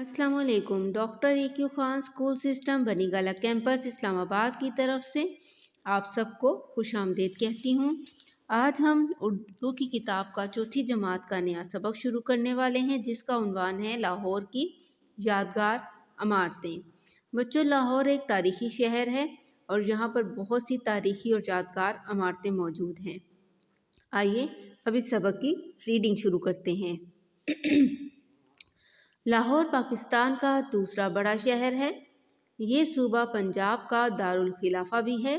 अस्सलाम वालेकुम। Doctor A Q Khan school system Banigala campus Islamabad की तरफ से आप सबको खुशामदीद कहती हूँ। आज हम उर्दू की किताब का चौथी जमात का नया सबक शुरू करने वाले हैं, जिसका उन्वान है लाहौर की यादगार इमारतें। बच्चों, लाहौर एक तारीखी शहर है और यहाँ पर बहुत सी तारीखी और यादगार इमारतें मौजूद हैं। आइए अब इस सबक की रीडिंग शुरू करते हैं। लाहौर पाकिस्तान का दूसरा बड़ा शहर है। ये सूबा पंजाब का दारुल खिलाफा भी है।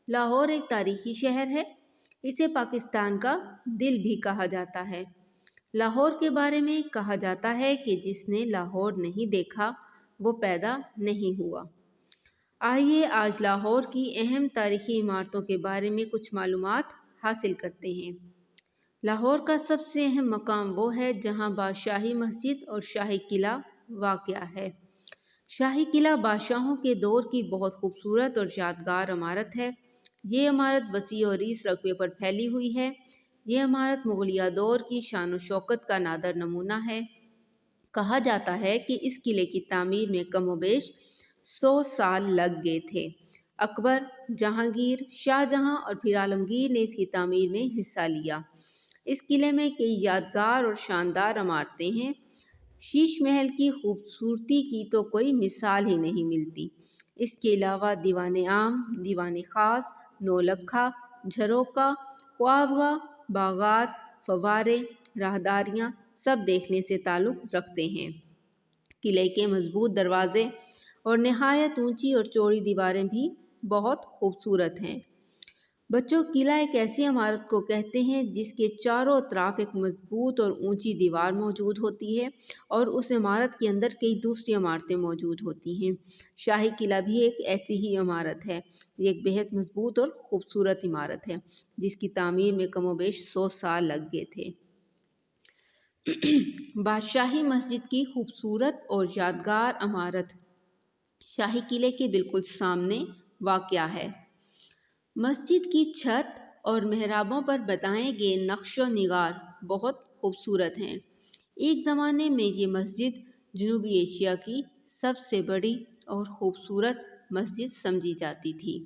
लाहौर एक तारीखी शहर है। इसे पाकिस्तान का दिल भी कहा जाता है। लाहौर के बारे में कहा जाता है कि जिसने लाहौर नहीं देखा वो पैदा नहीं हुआ। आइए आज लाहौर की अहम तारीखी इमारतों के बारे में कुछ मालूमात हासिल करते हैं। लाहौर का सबसे अहम मकाम वो है जहाँ बादशाही मस्जिद और शाही किला वाक़या है। शाही किला बादशाहों के दौर की बहुत खूबसूरत और यादगार इमारत है। ये इमारत वसी और इस रकबे पर फैली हुई है। ये इमारत मुगलिया दौर की शान व शौकत का नादर नमूना है। कहा जाता है कि इस किले की तामीर में कमोबेश 100 साल लग गए थे। अकबर, जहांगीर, शाहजहां और फिर आलमगीर ने इसकी तामीर में हिस्सा लिया। इस किले में कई यादगार और शानदार इमारतें हैं। शीश महल की खूबसूरती की तो कोई मिसाल ही नहीं मिलती। इसके अलावा दीवान आम, दीवान खास, नौलखा, झरोका, ख्वाबगाह, बागात, फवारे, राहदारियाँ सब देखने से ताल्लुक़ रखते हैं। किले के मजबूत दरवाजे और नहायत ऊंची और चौड़ी दीवारें भी बहुत खूबसूरत हैं। बच्चों, किला एक ऐसी इमारत को कहते हैं जिसके चारों तरफ एक मजबूत और ऊंची दीवार मौजूद होती है और उस इमारत के अंदर कई दूसरी इमारतें मौजूद होती हैं। शाही किला भी एक ऐसी ही इमारत है। ये एक बेहद मजबूत और खूबसूरत इमारत है जिसकी तामीर में कमोबेश 100 साल लग गए थे। बादशाही मस्जिद की खूबसूरत और यादगार इमारत शाही किले के बिल्कुल सामने वाक़या है। मस्जिद की छत और मेहराबों पर बताए गए नक्शो निगार बहुत खूबसूरत हैं। एक ज़माने में ये मस्जिद जनूबी एशिया की सबसे बड़ी और ख़ूबसूरत मस्जिद समझी जाती थी।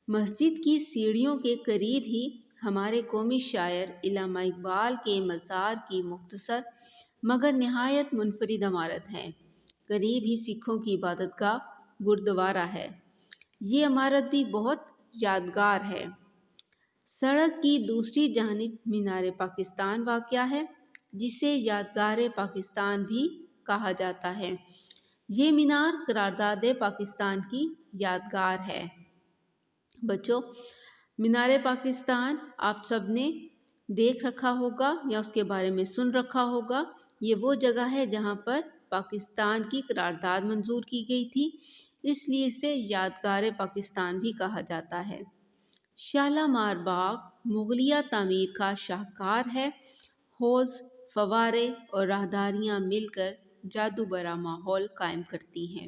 मस्जिद की सीढ़ियों के करीब ही हमारे कौमी शायर इल्लामा इकबाल के मज़ार की मुख्तसर मगर नहायत मुनफरिद इमारत है। करीब ही सिखों की इबादत का गुरुद्वारा है। ये इमारत भी बहुत यादगार है। सड़क की दूसरी जानिब मीनार पाकिस्तान वाक़या है, जिसे यादगार पाकिस्तान भी कहा जाता है। ये मीनार करारदाद पाकिस्तान की यादगार है। बच्चों, मीनार पाकिस्तान आप सब ने देख रखा होगा या उसके बारे में सुन रखा होगा। ये वो जगह है जहाँ पर पाकिस्तान की करारदाद मंजूर की गई थी, इसलिए इसे यादगार पाकिस्तान भी कहा जाता है। शालामार बाग मुगलिया तामीर का शाहकार है। हौज़, फवारे और राहदारियाँ मिलकर जादू भरा माहौल कायम करती हैं।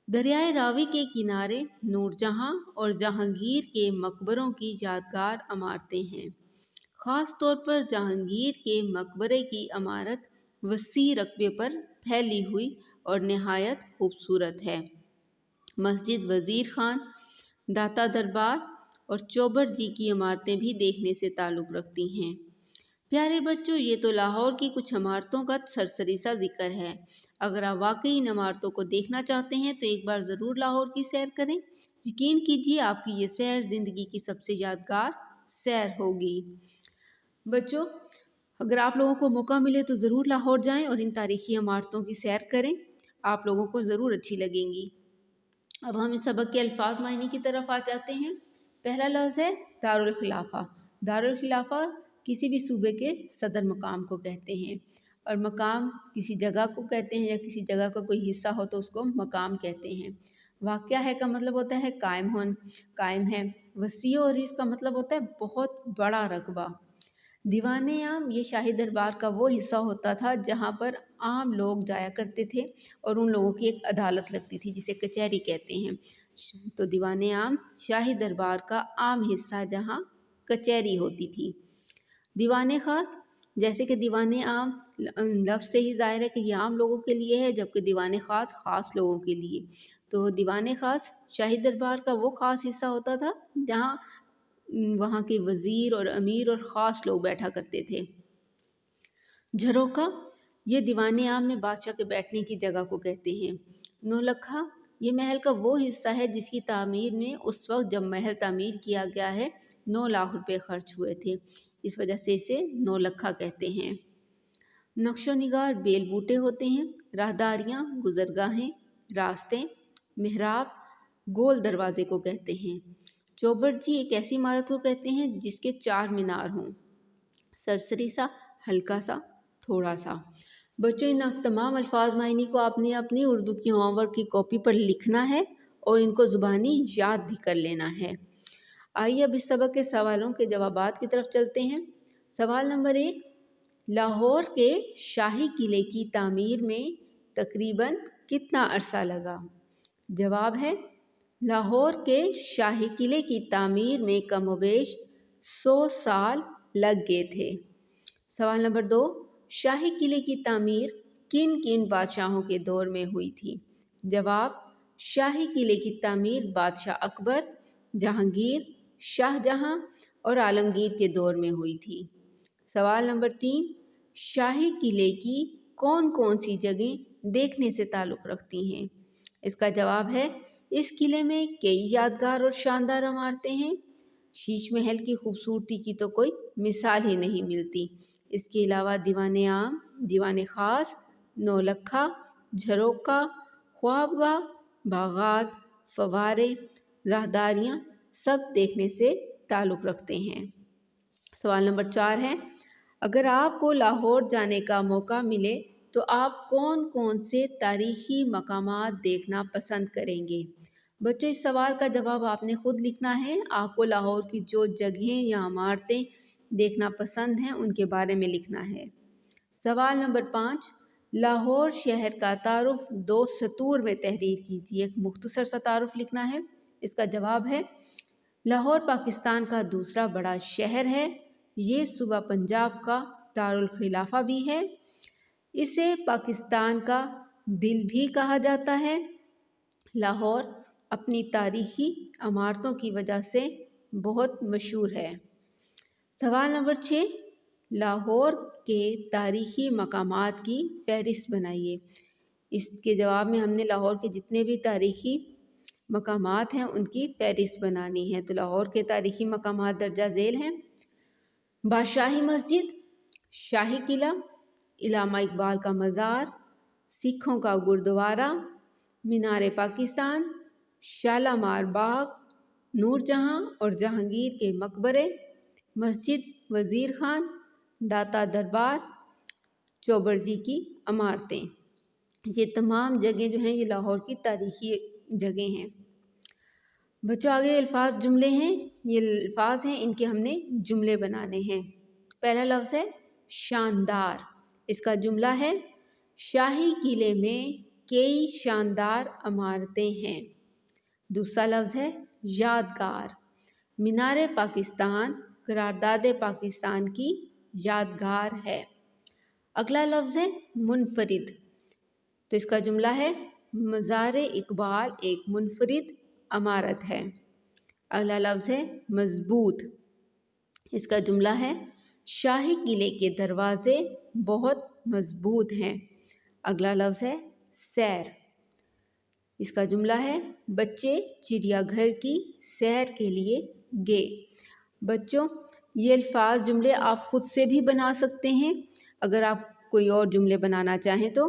दरियाए रावी के किनारे नूरजहाँ और जहांगीर के मकबरों की यादगार इमारतें हैं। ख़ास तौर पर जहांगीर के मकबरे की इमारत वसी रकबे पर फैली हुई और नहायत खूबसूरत है। मस्जिद वज़ीर खान, दाता दरबार और चौबर जी की इमारतें भी देखने से ताल्लुक़ रखती हैं। प्यारे बच्चों, ये तो लाहौर की कुछ इमारतों का सरसरी सा जिक्र है। अगर आप वाकई इन इमारतों को देखना चाहते हैं तो एक बार ज़रूर लाहौर की सैर करें। यकीन कीजिए आपकी ये सैर ज़िंदगी की सबसे यादगार सैर होगी। बच्चों, अगर आप लोगों को मौका मिले तो ज़रूर लाहौर जाएं और इन तारीख़ी इमारतों की सैर करें। आप लोगों को ज़रूर अच्छी लगेंगी। अब हम इस सबक के अल्फाज मायने की तरफ आ जाते हैं। पहला लफ्ज़ है दारुल खिलाफा। दारुल खिलाफा किसी भी सूबे के सदर मकाम को कहते हैं और मकाम किसी जगह को कहते हैं या किसी जगह का कोई हिस्सा हो तो उसको मकाम कहते हैं। वाक़या है का मतलब होता है कायम है। वसी और इसका मतलब होता है बहुत बड़ा रकबा। दीवान आम ये शाही दरबार का वो हिस्सा होता था जहाँ पर आम लोग जाया करते थे और उन लोगों की एक अदालत लगती थी जिसे कचहरी कहते हैं। तो दीवान आम शाही दरबार का आम हिस्सा जहाँ कचहरी होती थी। दीवान खास जैसे कि दीवान आम लफ्ज़ से ही ज़ाहिर है कि ये आम लोगों के लिए है, जबकि दीवान ख़ास ख़ास लोगों के लिए। तो दीवान ख़ास शाही दरबार का वो ख़ास हिस्सा होता था जहाँ वहाँ के वज़ीर और अमीर और ख़ास लोग बैठा करते थे। झरोखा ये दीवान आम में बादशाह के बैठने की जगह को कहते हैं। नौलखा ये महल का वो हिस्सा है जिसकी तामीर में उस वक्त जब महल तामीर किया गया है 9 लाख रुपए खर्च हुए थे, इस वजह से इसे नौलखा कहते हैं। नक्शो निगार बेल बूटे होते हैं। राहदारियाँ, गुजरगाहें, रास्ते, मेहराब, गोल दरवाजे को कहते हैं। चौबरजी एक ऐसी इमारत को कहते हैं जिसके 4 मीनार हों। सरसरी सा, हल्का सा, थोड़ा सा। बच्चों इन तमाम अल्फाज मायनी को आपने अपनी उर्दू की होमवर्क की कॉपी पर लिखना है और इनको ज़ुबानी याद भी कर लेना है। आइए अब इस सबक के सवालों के जवाबात की तरफ चलते हैं। सवाल नंबर 1, लाहौर के शाही किले की तामीर में तकरीबन कितना अरसा लगा? जवाब है लाहौर के शाही किले की तामीर में कमोबेश 100 साल लग गए थे। सवाल नंबर 2, शाही किले की तामीर किन किन बादशाहों के दौर में हुई थी? जवाब शाही किले की तामीर बादशाह अकबर, जहांगीर, शाहजहां और आलमगीर के दौर में हुई थी। सवाल नंबर 3, शाही किले की कौन कौन सी जगह देखने से ताल्लुक़ रखती हैं? इसका जवाब है इस किले में कई यादगार और शानदार इमारतें हैं। शीश महल की खूबसूरती की तो कोई मिसाल ही नहीं मिलती। इसके अलावा दीवान आम, दीवान ख़ास, नौलखा, झरोखा, ख्वाबगाह, बागात, फवारे, राहदारियाँ सब देखने से ताल्लुक़ रखते हैं। सवाल नंबर 4 है, अगर आपको लाहौर जाने का मौका मिले तो आप कौन कौन से तारीख़ी मकामात देखना पसंद करेंगे? बच्चों इस सवाल का जवाब आपने ख़ुद लिखना है। आपको लाहौर की जो जगहें या इमारतें देखना पसंद हैं उनके बारे में लिखना है। सवाल नंबर 5, लाहौर शहर का तारुफ 2 सतूर में तहरीर कीजिए। एक मुख्तसर सा तारुफ लिखना है। इसका जवाब है लाहौर पाकिस्तान का दूसरा बड़ा शहर है। ये सूबा पंजाब का दारुल खिलाफा भी है। इसे पाकिस्तान का दिल भी कहा जाता है। लाहौर अपनी तारीख़ी इमारतों की वजह से बहुत मशहूर है। सवाल नंबर 6, लाहौर के तारीख़ी मकामात की फ़हरिस्त बनाइए। इसके जवाब में हमने लाहौर के जितने भी तारीख़ी मकामात हैं उनकी फ़हरिस्त बनानी है। तो लाहौर के तारीख़ी मकामात दर्जा ज़ेल हैं। बादशाही मस्जिद, शाही किला, इलामा इकबाल का मज़ार, सिखों का गुरुद्वारा, मीनार पाकिस्तान, शालामार बाग, नूरजहाँ और जहांगीर के मकबरे, मस्जिद वज़ीर खान, दाता दरबार, चौबरजी की इमारतें। ये तमाम जगह जो हैं ये लाहौर की तारीख़ी जगह हैं। बच्चों आगे अल्फाज जुमले हैं। ये अल्फाज हैं, इनके हमने जुमले बनाने हैं। पहला लफ्ज़ है शानदार। इसका जुमला है शाही किले में कई शानदार इमारतें हैं। दूसरा लफ्ज़ है यादगार। मीनार पाकिस्तान करारदाद पाकिस्तान की यादगार है। अगला लफ्ज़ है मुनफरिद। तो इसका जुमला है मज़ार इकबाल एक मुनफरिद इमारत है। अगला लफ्ज़ है मज़बूत। इसका जुमला है शाही किले के दरवाज़े बहुत मज़बूत हैं। अगला लफ्ज़ है सैर। इसका जुमला है बच्चे चिड़ियाघर की सैर के लिए गए। बच्चों ये अल्फाज जुमले आप खुद से भी बना सकते हैं अगर आप कोई और जुमले बनाना चाहें तो।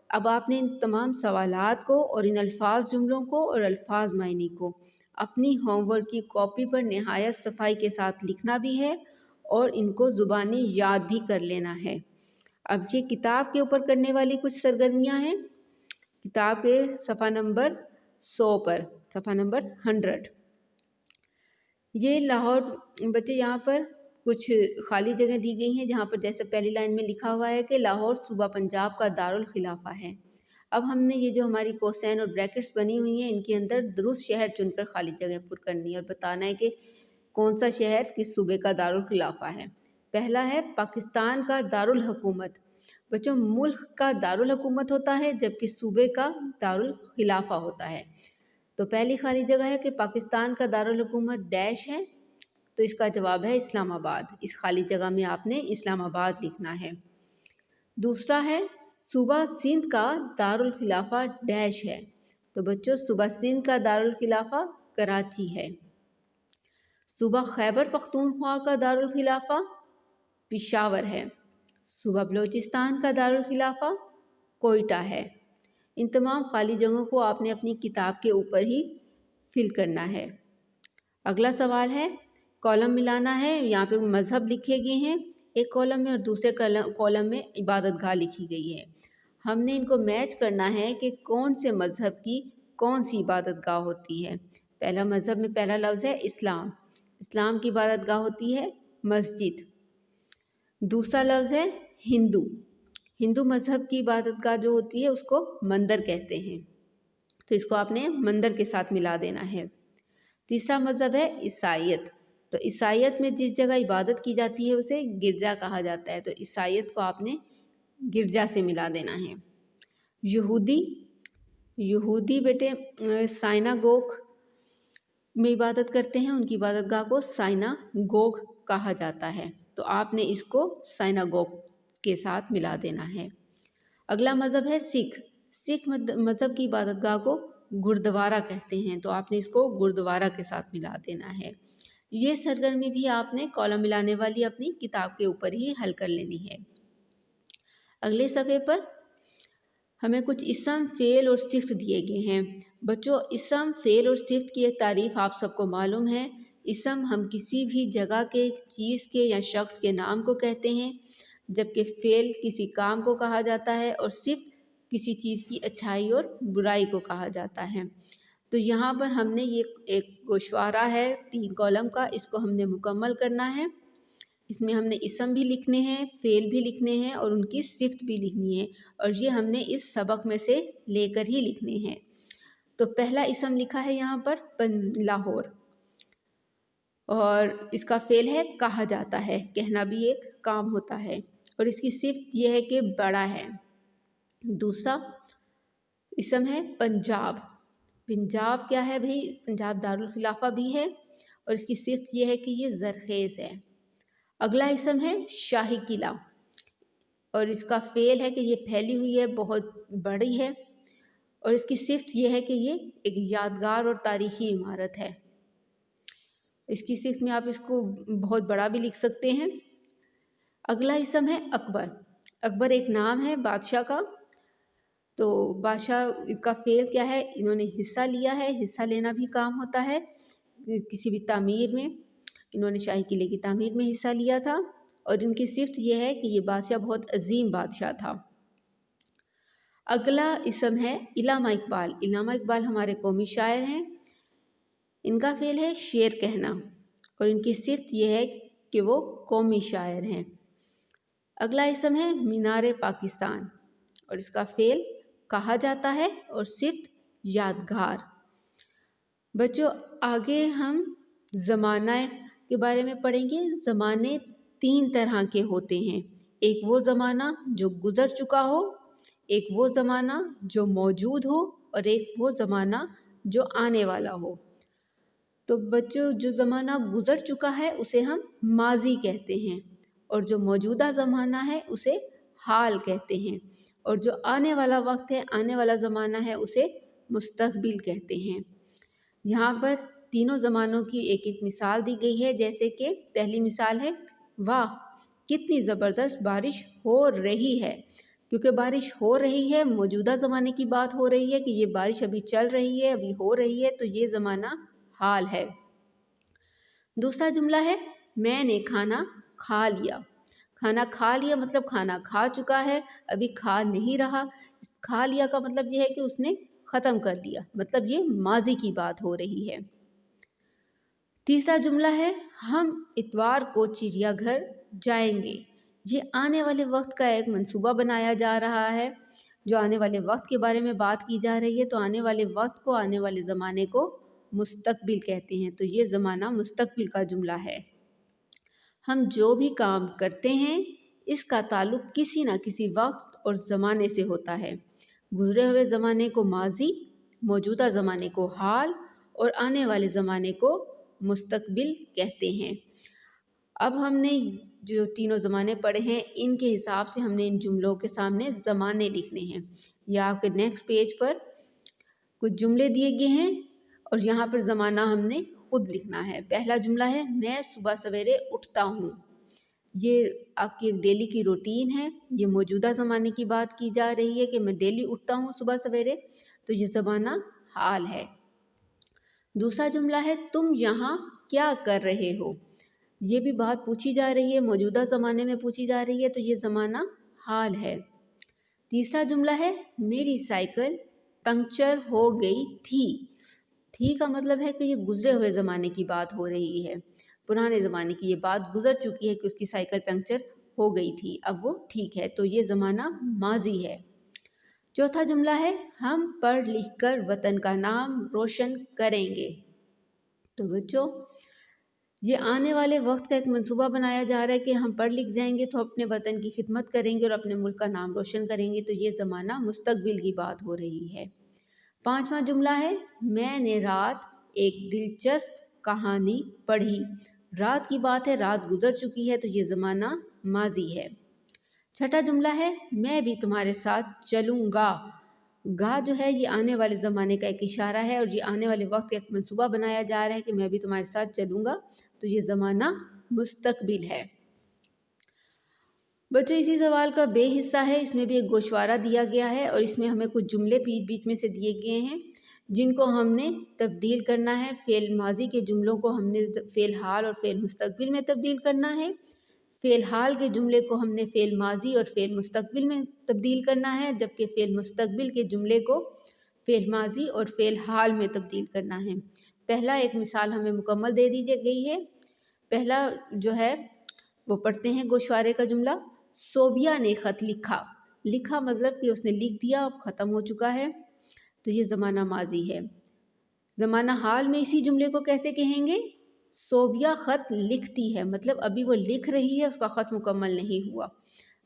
अब आपने इन तमाम सवालात को और इन अल्फाज जुमलों को और अल्फाज मायनी को अपनी होमवर्क की कॉपी पर नहायत सफाई के साथ लिखना भी है और इनको ज़ुबानी याद भी कर लेना है। अब ये किताब के ऊपर करने वाली कुछ सरगर्मियाँ हैं। किताब के सफ़ा नंबर 100 पर, सफ़ा नंबर 100। ये लाहौर बच्चे यहाँ पर कुछ खाली जगह दी गई हैं जहाँ पर जैसे पहली लाइन में लिखा हुआ है कि लाहौर सूबा पंजाब का दारुल खिलाफा है। अब हमने ये जो हमारी कोसैन और ब्रैकेट्स बनी हुई हैं इनके अंदर दुरुस्त शहर चुनकर खाली जगह पुर करनी है और बताना है कि कौन सा शहर किस सूबे का दारुल खिलाफा है। पहला है पाकिस्तान का दारुल हुकूमत। बच्चों, मुल्क का दारुल हुकूमत होता है जबकि सूबे का दारुल खिलाफा होता है। तो पहली खाली जगह है कि पाकिस्तान का दारुल हुकूमत डैश है, तो इसका जवाब है इस्लामाबाद। इस खाली जगह में आपने इस्लामाबाद लिखना है। दूसरा है सूबा सिंध का दारुल खिलाफा डैश है। तो बच्चों, सूबा सिंध का दारुल खिलाफा कराची है। सूबा खैबर पख्तूनख्वा का दारुल खिलाफा पिशावर है। सूबा बलूचिस्तान का दारुल खिलाफा कोयटा है। इन तमाम खाली जगहों को आपने अपनी किताब के ऊपर ही फिल करना है। अगला सवाल है, कॉलम मिलाना है। यहाँ पे मज़हब लिखे गए हैं एक कॉलम में और दूसरे कॉलम में इबादतगाह लिखी गई है। हमने इनको मैच करना है कि कौन से मज़हब की कौन सी इबादतगाह होती है। पहला मज़हब में पहला लफ्ज़ है इस्लाम। इस्लाम की इबादतगाह होती है मस्जिद। दूसरा लफ्ज़ है हिंदू। हिंदू मज़हब की इबादतगाह जो होती है उसको मंदिर कहते हैं, तो इसको आपने मंदिर के साथ मिला देना है। तीसरा मज़हब है ईसाईयत। तो ईसाईयत में जिस जगह इबादत की जाती है उसे गिरजा कहा जाता है, तो ईसाईयत को आपने गिरजा से मिला देना है। यहूदी बेटे साइनागोग में इबादत करते हैं, उनकी इबादतगाह को साइनागोग कहा जाता है, तो आपने इसको साइनागोग के साथ मिला देना है। अगला मज़हब है सिख मज़हब की इबादतगाह को गुरुद्वारा कहते हैं, तो आपने इसको गुरुद्वारा के साथ मिला देना है। ये सरगर्मी भी आपने कॉलम मिलाने वाली अपनी किताब के ऊपर ही हल कर लेनी है। अगले सफ़े पर हमें कुछ इसम, फ़ेल और सिफ़त दिए गए हैं। बच्चों, इसम, फ़ेल और सिफ़त की तारीफ़ आप सबको मालूम है। इसम हम किसी भी जगह के, चीज़ के या शख्स के नाम को कहते हैं, जबकि फ़ेल किसी काम को कहा जाता है और सिफ़त किसी चीज़ की अच्छाई और बुराई को कहा जाता है। तो यहाँ पर हमने ये एक गोशवारा है 3 कॉलम का, इसको हमने मुकम्मल करना है। इसमें हमने इसम भी लिखने हैं, फ़ेल भी लिखने हैं और उनकी सिफ़त भी लिखनी है, और ये हमने इस सबक में से लेकर ही लिखने हैं। तो पहला इसम लिखा है यहाँ पर लाहौर, और इसका फ़ेल है कहा जाता है, कहना भी एक काम होता है, और इसकी सिफ़त ये है कि बड़ा है। दूसरा इसम है पंजाब। पंजाब क्या है भाई? पंजाब दारुल खिलाफा भी है, और इसकी सिफ़त ये है कि ये ज़रख़ेज़ है। अगला इसम है शाही किला, और इसका फ़ेल है कि ये फैली हुई है, बहुत बड़ी है, और इसकी सिफ़त ये है कि ये एक यादगार और तारीख़ी इमारत है। इसकी सिफ़त में आप इसको बहुत बड़ा भी लिख सकते हैं। अगला इसम है अकबर। अकबर एक नाम है बादशाह का, तो बादशाह, इसका फ़ेल क्या है? इन्होंने हिस्सा लिया है, हिस्सा लेना भी काम होता है किसी भी तामीर में। इन्होंने शाही किले की तामीर में हिस्सा लिया था, और इनकी सिफ़त यह है कि ये बादशाह बहुत अजीम बादशाह था। अगला इसम है इल्लामा इकबाल। इल्लामा इकबाल हमारे कौमी शायर हैं। इनका फ़ेल है शेर कहना, और इनकी सिफ़त यह है कि वो कौमी शायर हैं। अगला इसम है मीनार पाकिस्तान, और इसका फ़ेल कहा जाता है और सिफ़त यादगार। बच्चों, आगे हम ज़माना के बारे में पढ़ेंगे। ज़माने 3 तरह के होते हैं। एक वो ज़माना जो गुज़र चुका हो, एक वो ज़माना जो मौजूद हो, और एक वो ज़माना जो आने वाला हो। तो बच्चों, जो ज़माना गुज़र चुका है उसे हम माज़ी कहते हैं, और जो मौजूदा ज़माना है उसे हाल कहते हैं, और जो आने वाला वक्त है, आने वाला ज़माना है, उसे मुस्तक़बिल कहते हैं। यहाँ पर तीनों ज़मानों की एक एक मिसाल दी गई है। जैसे कि पहली मिसाल है, वाह कितनी ज़बरदस्त बारिश हो रही है। क्योंकि बारिश हो रही है, मौजूदा ज़माने की बात हो रही है कि ये बारिश अभी चल रही है, अभी हो रही है, तो ये ज़माना हाल है। दूसरा जुमला है, मैंने खाना खा लिया। खाना खा लिया मतलब खाना खा चुका है, अभी खा नहीं रहा। खा लिया का मतलब ये है कि उसने ख़त्म कर लिया, मतलब ये माज़ी की बात हो रही है। तीसरा जुमला है, हम इतवार को चिड़ियाघर जाएंगे। ये आने वाले वक्त का एक मंसूबा बनाया जा रहा है, जो आने वाले वक्त के बारे में बात की जा रही है। तो आने वाले वक्त को, आने वाले ज़माने को मुस्तक़बिल कहते हैं, तो ये ज़माना मुस्तक़बिल का जुमला है। हम जो भी काम करते हैं इसका ताल्लुक किसी न किसी वक्त और ज़माने से होता है। गुज़रे हुए ज़माने को माज़ी, मौजूदा ज़माने को हाल और आने वाले ज़माने को मुस्तक़बिल कहते हैं। अब हमने जो तीनों ज़माने पढ़े हैं इनके हिसाब से हमने इन जुमलों के सामने ज़माने लिखने हैं। या आपके नेक्स्ट पेज पर कुछ जुमले दिए गए हैं और यहाँ पर ज़माना हमने खुद लिखना है। पहला जुमला है, मैं सुबह सवेरे उठता हूँ। ये आपकी एक डेली की रूटीन है। ये मौजूदा ज़माने की बात की जा रही है कि मैं डेली उठता हूँ सुबह सवेरे, तो ये ज़माना हाल है। दूसरा जुमला है, तुम यहाँ क्या कर रहे हो। ये भी बात पूछी जा रही है, मौजूदा ज़माने में पूछी जा रही है, तो ये ज़माना हाल है। तीसरा जुमला है, मेरी साइकिल पंक्चर हो गई थी। थी का मतलब है कि ये गुजरे हुए ज़माने की बात हो रही है, पुराने ज़माने की ये बात गुजर चुकी है कि उसकी साइकिल पंक्चर हो गई थी, अब वो ठीक है, तो ये ज़माना माजी है। चौथा जुमला है, हम पढ़ लिख कर वतन का नाम रोशन करेंगे। तो बच्चों, ये आने वाले वक्त का एक मंसूबा बनाया जा रहा है कि हम पढ़ लिख जाएंगे तो अपने वतन की खिदमत करेंगे और अपने मुल्क का नाम रोशन करेंगे, तो ये ज़माना मुस्तकबिल की बात हो रही है। पांचवा जुमला है, मैंने रात एक दिलचस्प कहानी पढ़ी। रात की बात है, रात गुजर चुकी है, तो ये ज़माना माजी है। छठा जुमला है, मैं भी तुम्हारे साथ चलूँगा। गा जो है ये आने वाले ज़माने का एक इशारा है और ये आने वाले वक्त का एक मंसूबा बनाया जा रहा है कि मैं भी तुम्हारे साथ चलूँगा, तो ये ज़माना मुस्तकबिल है। बच्चों, इसी सवाल का बे हिस्सा है, इसमें भी एक गोशवारा दिया गया है और इसमें हमें कुछ जुमले बीच बीच में से दिए गए हैं जिनको हमने तब्दील करना है। फ़ेल माजी के जुमलों को हमने फ़ेल हाल और फ़ेल मुस्तकबिल में तब्दील करना है। फ़ेल हाल के जुमले को हमने फ़ेल माजी और फ़ेल मुस्तकबिल में तब्दील करना है, जबकि फ़ेल मुस्तकबिल के जुमले को फ़ेल माजी और फ़ेल हाल में तब्दील करना है। पहला एक मिसाल हमें मुकम्मल दे दी गई है। पहला जो है वो पढ़ते हैं गोशवारे का जुमला। सोबिया ने ख़त लिखा। लिखा मतलब कि उसने लिख दिया, अब ख़त्म हो चुका है, तो ये ज़माना माजी है। ज़माना हाल में इसी जुमले को कैसे कहेंगे? सोबिया ख़त लिखती है, मतलब अभी वो लिख रही है, उसका ख़त मुकम्मल नहीं हुआ,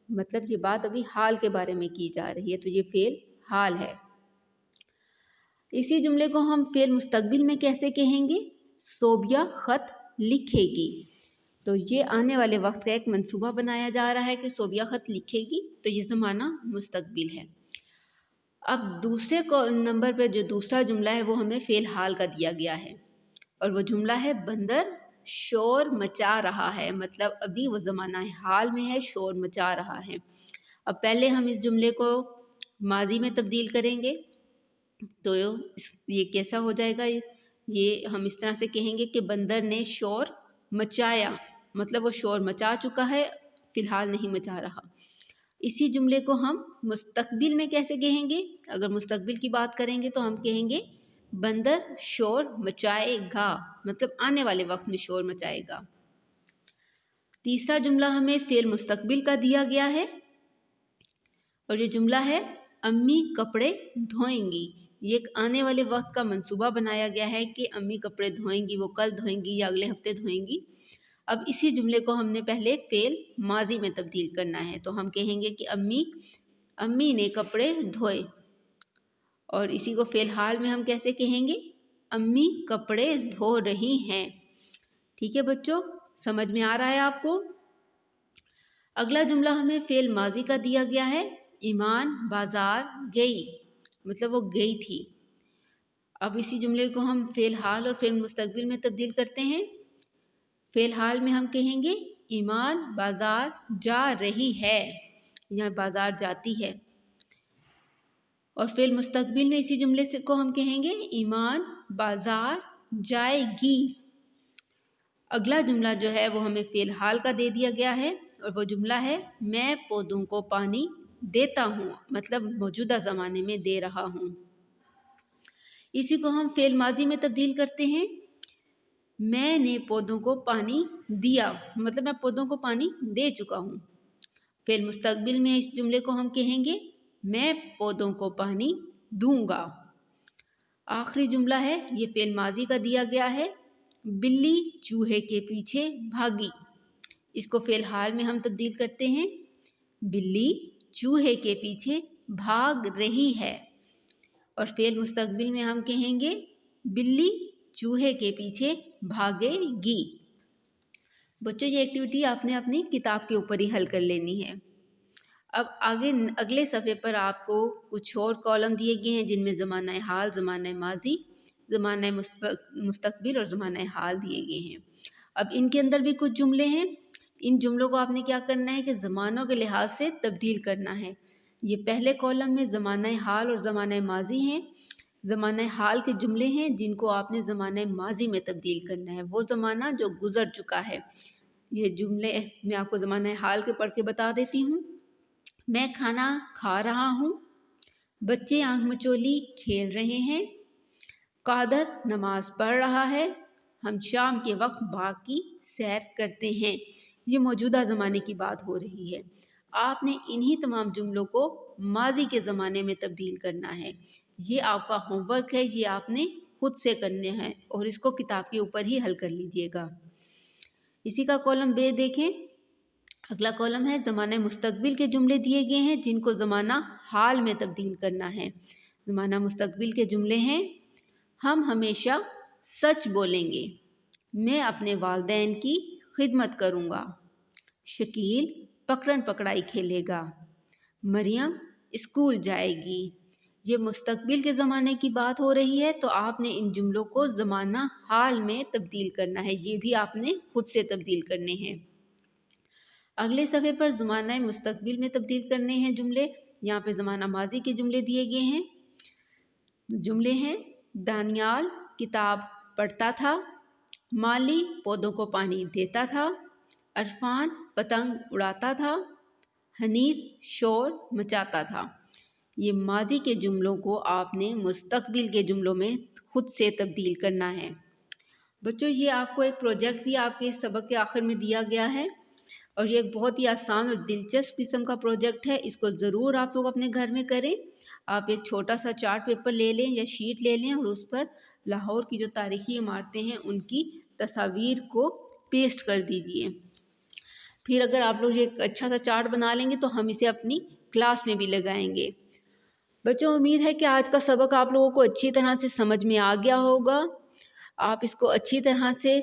मतलब ये बात अभी हाल के बारे में की जा रही है, तो ये फ़ेल हाल है। इसी जुमले को हम फ़ेल मुस्तकबिल में कैसे कहेंगे? सोबिया ख़त लिखेगी। तो ये आने वाले वक्त का एक मंसूबा बनाया जा रहा है कि सोबिया ख़त लिखेगी, तो ये ज़माना मुस्तकबिल है। अब दूसरे नंबर पर जो दूसरा जुमला है वो हमें फ़ेल हाल का दिया गया है और वो जुमला है, बंदर शोर मचा रहा है। मतलब अभी वो ज़माना हाल में है, शोर मचा रहा है। अब पहले हम इस जुमले को माजी में तब्दील करेंगे, तो ये कैसा हो जाएगा? ये हम इस तरह से कहेंगे कि बंदर ने शोर मचाया, मतलब वो शोर मचा चुका है, फ़िलहाल नहीं मचा रहा। इसी जुमले को हम मुस्तकबिल में कैसे कहेंगे? अगर मुस्तकबिल की बात करेंगे तो हम कहेंगे, बंदर शोर मचाएगा, मतलब आने वाले वक्त में शोर मचाएगा। तीसरा जुमला हमें फ़ेल मुस्तकबिल का दिया गया है और ये जुमला है, अम्मी कपड़े धोएंगी। ये एक आने वाले वक्त का मंसूबा बनाया गया है कि अम्मी कपड़े धोएंगी, वो कल धोएंगी या अगले हफ्ते धोएंगी। अब इसी जुमले को हमने पहले फ़ेल माजी में तब्दील करना है, तो हम कहेंगे कि अम्मी ने कपड़े धोए। और इसी को फ़ेल हाल में हम कैसे कहेंगे? अम्मी कपड़े धो रही हैं। ठीक है बच्चों, समझ में आ रहा है आपको? अगला जुमला हमें फ़ेल माजी का दिया गया है, ईमान बाज़ार गई, मतलब वो गई थी। अब इसी जुमले को हम फ़ेल हाल और फ़ेल मुस्तकबिल में तब्दील करते हैं। फ़ेल हाल में हम कहेंगे, ईमान बाज़ार जा रही है, या बाज़ार जाती है। और फ़ेल मुस्तकबिल में इसी जुमले से को हम कहेंगे, ईमान बाज़ार जाएगी। अगला जुमला जो है वो हमें फ़ेल हाल का दे दिया गया है और वो जुमला है, मैं पौधों को पानी देता हूँ, मतलब मौजूदा ज़माने में दे रहा हूँ। इसी को हम फ़ेल माजी में तब्दील करते हैं। मैंने पौधों को पानी दिया, मतलब मैं पौधों को पानी दे चुका हूँ। फ़ेल मुस्तकबिल में इस जुमले को हम कहेंगे, मैं पौधों को पानी दूंगा। आखिरी जुमला है, ये फ़ेल माजी का दिया गया है, बिल्ली चूहे के पीछे भागी। اس کو فعل حال میں ہم تبدیل کرتے ہیں، بلی چوہے کے پیچھے بھاگ رہی ہے، اور فعل مستقبل میں ہم کہیں گے بلی چوہے کے پیچھے بھاگے گی۔ بچوں یہ ایکٹیویٹی آپ نے اپنی کتاب کے اوپر ہی حل کر لینی ہے۔ اب آگے اگلے صفحے پر آپ کو کچھ اور کالم دیے گئے ہیں جن میں زمانہ حال، زمانہ ماضی، زمانہ مستقبل اور زمانہ حال دیے گئے ہیں۔ اب ان کے اندر بھی کچھ جملے ہیں، ان جملوں کو آپ نے کیا کرنا ہے کہ زمانوں کے لحاظ سے تبدیل کرنا ہے۔ یہ پہلے کالم میں زمانہ حال اور زمانہ ماضی ہیں۔ زمانہ حال کے جملے ہیں جن کو آپ نے زمانہ ماضی میں تبدیل کرنا ہے، وہ زمانہ جو گزر چکا ہے۔ یہ جملے میں آپ کو زمانہ حال کے پڑھ کے بتا دیتی ہوں۔ میں کھانا کھا رہا ہوں، بچے آنکھ مچولی کھیل رہے ہیں، قادر نماز پڑھ رہا ہے، ہم شام کے وقت باغ کی سیر کرتے ہیں۔ یہ موجودہ زمانے کی بات ہو رہی ہے۔ آپ نے انہی تمام جملوں کو ماضی کے زمانے میں تبدیل کرنا ہے۔ یہ آپ کا ہوم ورک ہے، یہ آپ نے خود سے کرنا ہے اور اس کو کتاب کے اوپر ہی حل کر لیجئے گا۔ اسی کا کالم بے دیکھیں، اگلا کالم ہے زمانہ مستقبل کے جملے دیے گئے ہیں جن کو زمانہ حال میں تبدیل کرنا ہے۔ زمانہ مستقبل کے جملے ہیں، ہم ہمیشہ سچ بولیں گے، میں اپنے والدین کی خدمت کروں گا، شکیل پکڑن پکڑائی کھیلے گا، مریم اسکول جائے گی۔ یہ مستقبل کے زمانے کی بات ہو رہی ہے تو آپ نے ان جملوں کو زمانہ حال میں تبدیل کرنا ہے، یہ بھی آپ نے خود سے تبدیل کرنے ہیں۔ اگلے صفحے پر زمانہ مستقبل میں تبدیل کرنے ہیں جملے، یہاں پہ زمانہ ماضی کے جملے دیے گئے ہیں۔ جملے ہیں، دانیال کتاب پڑھتا تھا، مالی پودوں کو پانی دیتا تھا، عرفان پتنگ اڑاتا تھا، حنیف شور مچاتا تھا۔ یہ ماضی کے جملوں کو آپ نے مستقبل کے جملوں میں خود سے تبدیل کرنا ہے۔ بچوں یہ آپ کو ایک پروجیکٹ بھی آپ کے اس سبق کے آخر میں دیا گیا ہے، اور یہ ایک بہت ہی آسان اور دلچسپ قسم کا پروجیکٹ ہے۔ اس کو ضرور آپ لوگ اپنے گھر میں کریں۔ آپ ایک چھوٹا سا چارٹ پیپر لے لیں یا شیٹ لے لیں اور اس پر لاہور کی جو تاریخی عمارتیں ہیں ان کی تصاویر کو پیسٹ کر دیجئے۔ پھر اگر آپ لوگ ایک اچھا سا چارٹ بنا لیں گے تو ہم اسے اپنی کلاس میں بھی لگائیں گے۔ بچوں امید ہے کہ آج کا سبق آپ لوگوں کو اچھی طرح سے سمجھ میں آ گیا ہوگا۔ آپ اس کو اچھی طرح سے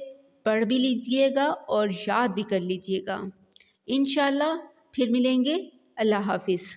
پڑھ بھی لیجئے گا اور یاد بھی کر لیجئے گا۔ انشاءاللہ پھر ملیں گے۔ اللہ حافظ۔